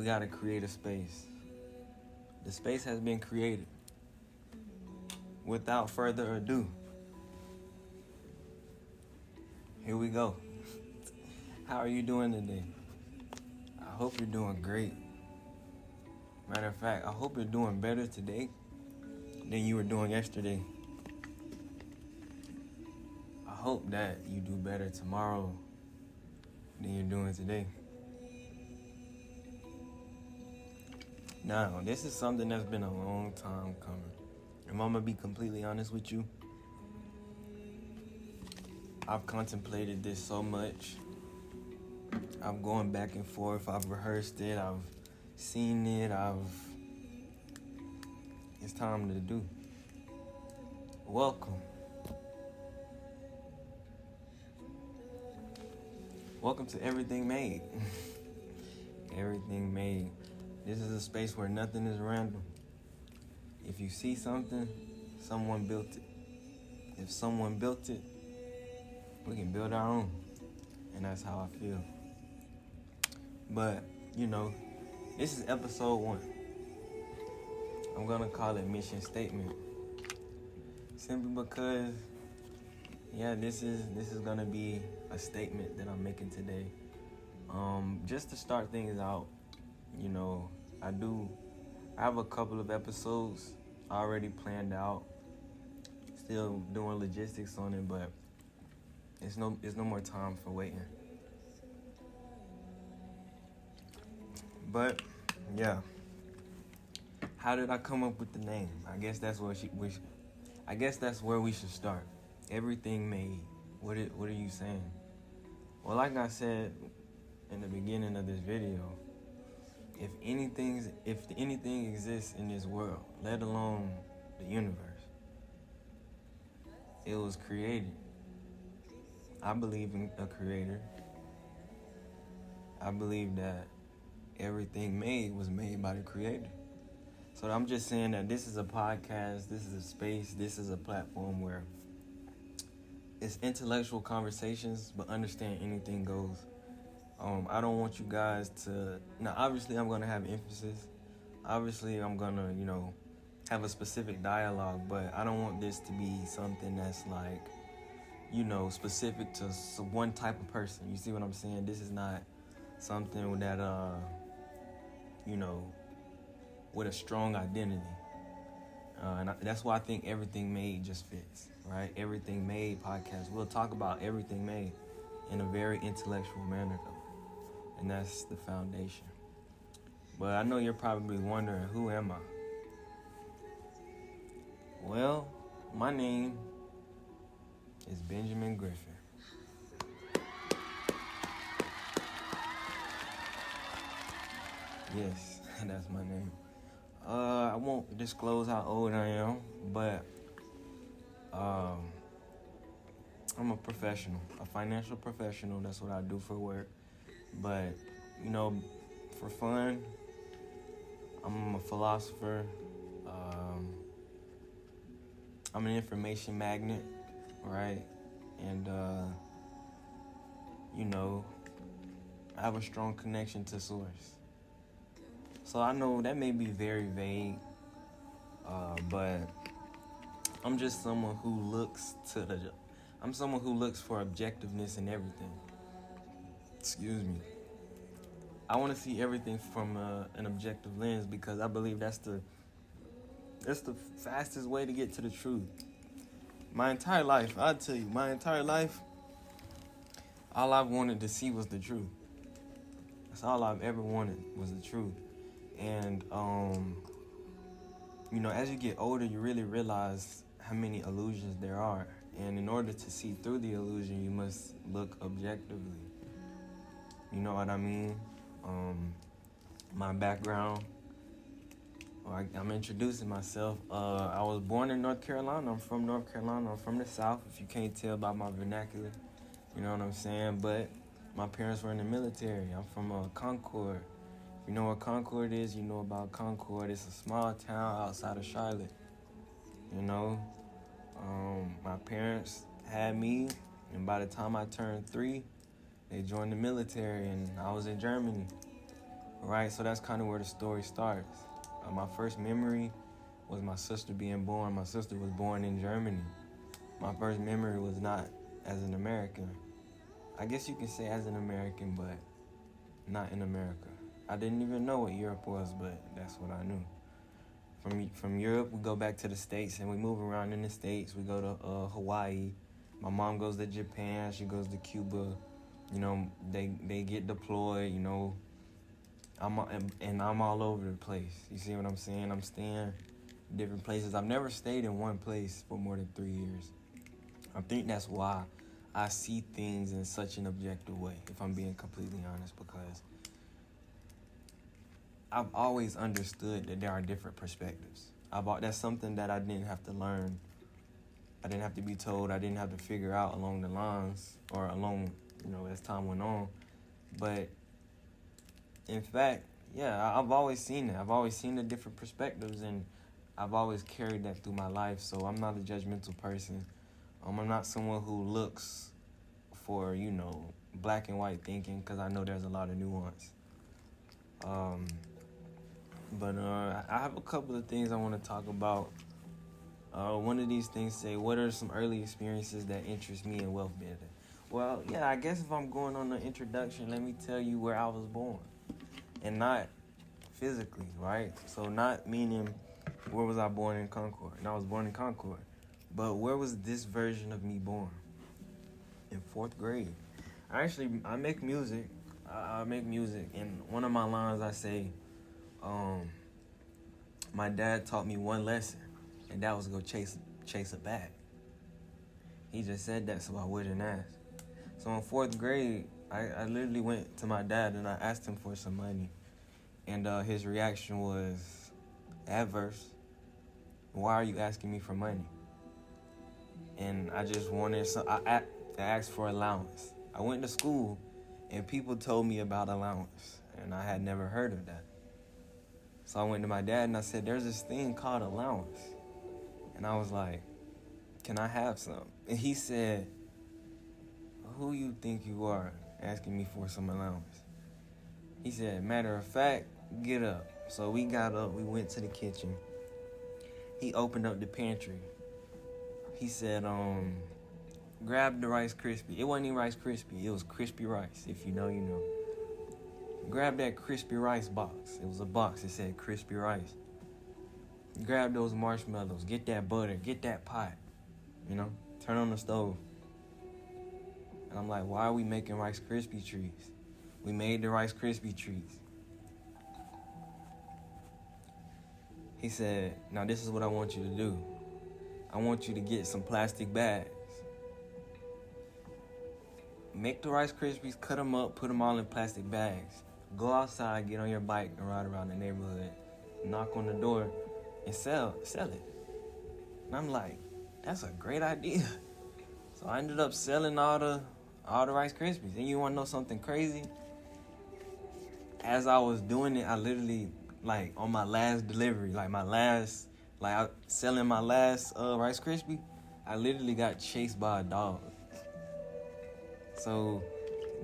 we got to create a space. The space has been created. Without further ado, here we go. How are you doing today? I hope you're doing great. Matter of fact, I hope you're doing better today than you were doing yesterday. I hope that you do better tomorrow than you're doing today. Now, this is something that's been a long time coming. If I'm gonna be completely honest with you, I've contemplated this so much. I'm going back and forth. I've rehearsed it. I've seen it. It's time to do. Welcome. Welcome to Everything Made. Everything Made. This is a space where nothing is random. If you see something, someone built it. If someone built it, we can build our own. And that's how I feel. But, this is episode 1. I'm going to call it Mission Statement. Simply because, this is going to be a statement that I'm making today. Just to start things out, I have a couple of episodes already planned out. Still doing logistics on it, but it's no more time for waiting. But how did I come up with the name? I guess that's where we should start. Everything Made. What are you saying? Well, like I said in the beginning of this video, if anything exists in this world, let alone the universe, it was created. I believe in a creator. I believe that everything made was made by the creator. So I'm just saying that this is a podcast, this is a space, this is a platform where it's intellectual conversations, but understand anything goes. I don't want you guys to... Now, obviously, I'm going to have emphasis. Obviously, I'm going to, have a specific dialogue, but I don't want this to be something that's like, specific to one type of person. You see what I'm saying? This is not something that, with a strong identity. That's why I think Everything Made just fits, right? Everything Made podcast. We'll talk about everything made in a very intellectual manner, though. And that's the foundation. But I know you're probably wondering, who am I? Well, my name is Benjamin Griffin. Yes, that's my name. I won't disclose how old I am, but I'm a professional, a financial professional. That's what I do for work. But, for fun, I'm a philosopher. I'm an information magnet, right? And, I have a strong connection to source. So I know that may be very vague, but I'm just someone who looks for objectiveness in everything. Excuse me. I want to see everything from an objective lens because I believe that's the fastest way to get to the truth. My entire life, all I've wanted to see was the truth. That's all I've ever wanted was the truth. And, as you get older, you really realize how many illusions there are. And in order to see through the illusion, you must look objectively. You know what I mean? My background, I'm introducing myself. I was born in North Carolina. I'm from North Carolina. I'm from the South, if you can't tell by my vernacular. You know what I'm saying? But my parents were in the military. I'm from Concord. If you know what Concord is, you know about Concord. It's a small town outside of Charlotte. My parents had me, and by the time I turned 3, they joined the military, and I was in Germany. right? So that's kind of where the story starts. My first memory was my sister being born. My sister was born in Germany. My first memory was not as an American. I guess you can say as an American, but not in America. I didn't even know what Europe was, but that's what I knew. From Europe, we go back to the States, and we move around in the States. We go to Hawaii. My mom goes to Japan. She goes to Cuba. You know, they get deployed. You know, I'm all over the place. You see what I'm saying? I'm staying different places. I've never stayed in one place for more than 3 years. I think that's why I see things in such an objective way, if I'm being completely honest, because I've always understood that there are different perspectives. That's something that I didn't have to learn. I didn't have to be told. I didn't have to figure out along the lines or as time went on. But in fact, yeah, I've always seen that. I've always seen the different perspectives, and I've always carried that through my life. So I'm not a judgmental person. I'm not someone who looks for, black and white thinking, because I know there's a lot of nuance. But I have a couple of things I want to talk about. One of these things say, what are some early experiences that interest me in wealth building? Well, yeah, I guess if I'm going on the introduction, let me tell you where I was born. And not physically, right? So not meaning where was I born in Concord. And I was born in Concord. But where was this version of me born? In 4th grade. I make music. I make music. And one of my lines I say, my dad taught me one lesson, and that was go chase a bag. He just said that so I wouldn't ask. So in 4th grade, I literally went to my dad and I asked him for some money. And his reaction was adverse. Why are you asking me for money? And I just wanted I asked for allowance. I went to school and people told me about allowance, and I had never heard of that. So I went to my dad and I said, there's this thing called allowance. And I was like, can I have some? And he said, who you think you are asking me for some allowance? He said, matter of fact, get up. So we got up, we went to the kitchen. He opened up the pantry. He said, grab the Rice Krispie. It wasn't even Rice Krispie, it was crispy rice. If you know, you know. Grab that crispy rice box. It was a box that said crispy rice. Grab those marshmallows, get that butter, get that pot. Turn on the stove. And I'm like, why are we making Rice Krispie treats? We made the Rice Krispie treats. He said, now this is what I want you to do. I want you to get some plastic bags. Make the Rice Krispies, cut them up, put them all in plastic bags. Go outside, get on your bike, and ride around the neighborhood. Knock on the door and sell it. And I'm like, that's a great idea. So I ended up selling all the Rice Krispies. And you want to know something crazy? As I was doing it, I literally, on my last delivery, selling my last Rice Krispie, I literally got chased by a dog. So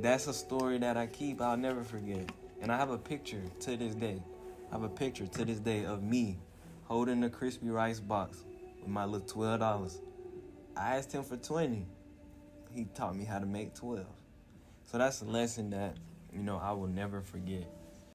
that's a story that I keep. I'll never forget. And I have a picture to this day. Of me holding the crispy rice box with my little $12. I asked him for 20. He taught me how to make 12. So that's a lesson that, I will never forget.